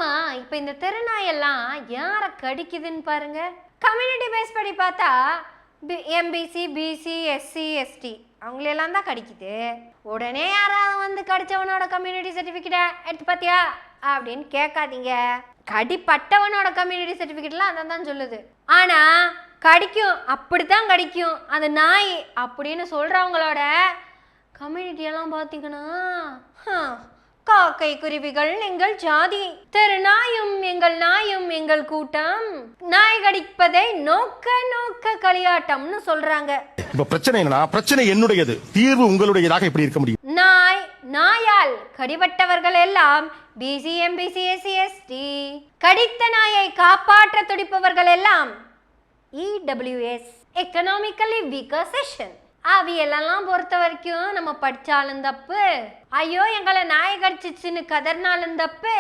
ஆமா, இப்ப இந்த தெருநாயெல்லாம் யாரை கடிக்குதுன்னு பாருங்க. கம்யூனிட்டி பேஸ் படி பார்த்தா எம்பிசி, பிசி, எஸ்சி, எஸ்டி அவங்களெல்லாம் தான் கடிக்குது. உடனே யாராவது வந்து கடிச்சவனோட கம்யூனிட்டி சர்டிஃபிகேட்டை எடுத்து பார்த்தியா அப்படின்னு கேட்காதீங்க. கடிப்பட்டவனோட கம்யூனிட்டி சர்டிஃபிகேட்லாம் அதை தான் சொல்லுது. ஆனா கடிக்கும், அப்படித்தான் கடிக்கும் அந்த நாய் அப்படின்னு சொல்றவங்களோட கம்யூனிட்டியெல்லாம் பார்த்தீங்கன்னா, காக்கை குருவிகள் எங்கள் ஜாதி, தெரு நாயும் எங்கள் நாயும் எங்கள் கூட்டம், நாய் கடிப்பதை நோக்க நோக்க களியாட்டம்னு சொல்றாங்க. இப்ப பிரச்சனை என்னன்னா, பிரச்சனை என்னுடையது, தீர்வு உங்களுடையதாக எப்படி இருக்க முடியும்? நாயால் கடிபட்டவர்கள் எல்லாம் பிசி, எம்பிசி, எஸ்சி, எஸ்டி. கடித்த நாயை காப்பாற்ற துடிப்பவர்கள் எல்லாம் EWS, எக்கனாமிக்கலி வீக்கர் செக்ஷன். அவியெல்லாம் பொறுத்த வரைக்கும் நம்ம படிச்சாலும் தப்பு, ஐயோ எங்களை நாய் கடிச்சிச்சுன்னு கதறினாலும் தப்பு,